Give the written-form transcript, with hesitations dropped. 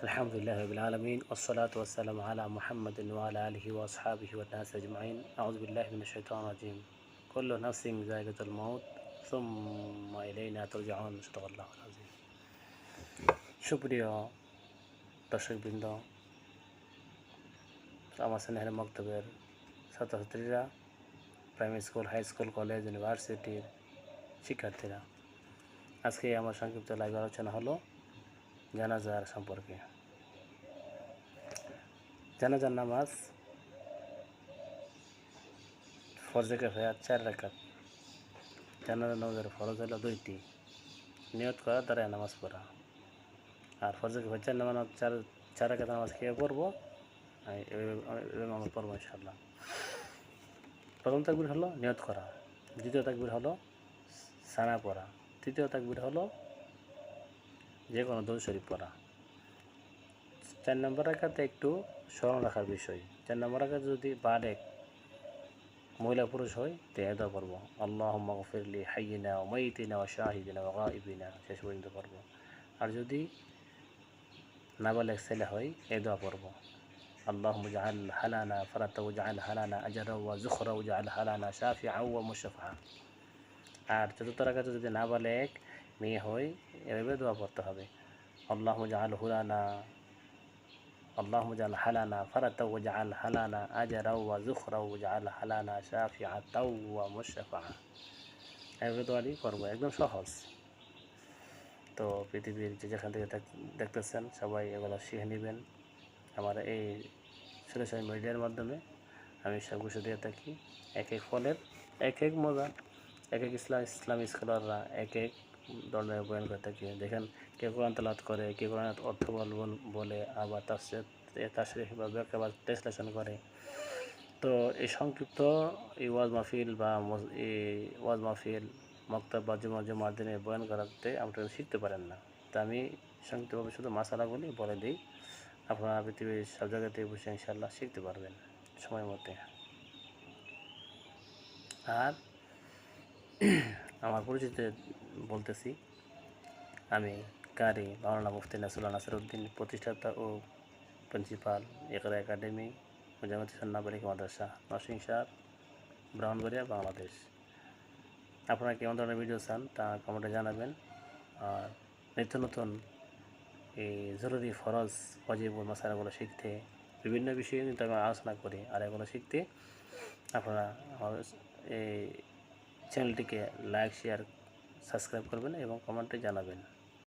আলহামদুলিল্লাহি রাব্বিল আলামিন ওয়াসসালাতু ওয়াসসালামু আলা মুহাম্মাদিন ওয়া আলা আলিহি ওয়া আসহাবিহি ওয়ান নাস আজমাইন। আউযু বিল্লাহি মিনাশ শাইতানির রাজিম। কুল্লু নাফসিন যায়কাতুল মাউত সুম্মা ইলাইনা তুরজাউন। সাদাকাল্লাহুল আযীম। সুপ্রিয় দর্শকবৃন্দ, আমার স্নেহের মক্তবের ছাত্রছাত্রীরা, primary school, high school, college, ইউনিভার্সিটির শিক্ষার্থীরা, আজকে আমার সংক্ষিপ্ত লাইভ আলোচনা হলো জানাজার সম্পর্কে। জানাজার নামাজ ফরজে কিফায়া 4 রাকাত। জানাজার নামাজের ফরজ হলো 2টি, নিয়ত করা দ্বারা নামাজ পড়া। আর ফরজে কিফায়া 4 রাকাত নামাজ কে পড়বো, আমরা পড়বো ইনশাআল্লাহ। প্রথম তাকবীর হলো নিয়ত করা, দ্বিতীয় তাকবীর হলো সানা পড়া, তৃতীয় তাকবীর হলো যে কোনো দরুদ শরীফ পড়া। 4 নম্বর রাকাতে একটু স্মরণ রাখার বিষয়। 4 নম্বর রাকাতে যদি বালেগ মহিলা পুরুষ হয় তো দোয়া পড়ব, আল্লাহুম্মা গফিরলি হাইয়িনা ওয়া মাইয়িতিনা ওয়া শাহিদিনা ওয়া গায়িবিনা, শেষ পর্যন্ত পড়ব। আর যদি নাবালেগ ছেলে হয় এই দোয়া পড়ব, আল্লাহুম্মা জাআল হালানা ফারাতা ওয়াজআল হালানা আজরা ওয়া যুখরা ওয়াজআল হালানা শাফিআ ওয়া মুশাফা। আর চতুর্থ রাকাতে যদি নাবালেগ মেয়ে হয় এভাবে দোয়া পড়তে হবে, আল্লাহুম্মা জাআল হুলানা اللهم اجعل حلانا فرتا واجعل حلانا أجرا وزخرا واجعل حلانا شافعة ومشفعة। এভাবে দোয়াটি করবো, একদম সহজ। তো পৃথিবীর যে যেখান থেকে দেখতেছেন সবাই এগুলো শিখে নেবেন। আমার এই সোশ্যাল মিডিয়ার মাধ্যমে আমি সব কিছু দিয়ে থাকি। এক এক ফলের এক এক মজা, এক এক ইসলামী স্কলাররা এক এক ধরনের বয়ান করে থাকি। দেখেন কেউ কোরআন তেলাওয়াত করে, কেউ কোরআন অর্থ বলে, আবার তাফসীর বা ব্যাখ্যা বা ট্রান্সলেশন করে। তো এই সংক্ষিপ্ত এই ওয়াজ মাহফিল বা ওয়াজ মাহফিল, মক্তব বা জুমার দিনে বয়ান করাতে আপনারা শিখতে পারেন না। তা আমি সংক্ষিপ্তভাবে শুধু মাসালাগুলি বলে দিই, আপনারা পৃথিবীর সব জায়গাতে বসে ইনশাআল্লাহ শিখতে পারবেন সময় মতে। আর আমার পরিচিত বলতেছি, আমি কারি মাওলানা মুফতি নাসরুল্লাহ নাসিরউদ্দিন, প্রতিষ্ঠাতা ও প্রিন্সিপাল ইকরা একাডেমি ও জামিয়াতুস সুন্নাহ বালিকা মাদ্রাসা, নরসিংদী, ব্রাহ্মণবাড়িয়া, বাংলাদেশ। আপনারা কেমন ধরনের ভিডিও চান তা কমেন্টে জানাবেন। আর নিত্য নতুন এই জরুরি ফরজ ওয়াজিবুল মাসালাগুলো শিখতে, বিভিন্ন বিষয়ে কিন্তু আমি আলোচনা করি। আর এগুলো শিখতে আপনারা আমার এই চ্যানেলটিকে লাইক, শেয়ার, সাবস্ক্রাইব করবেন এবং কমেন্টে জানাবেন।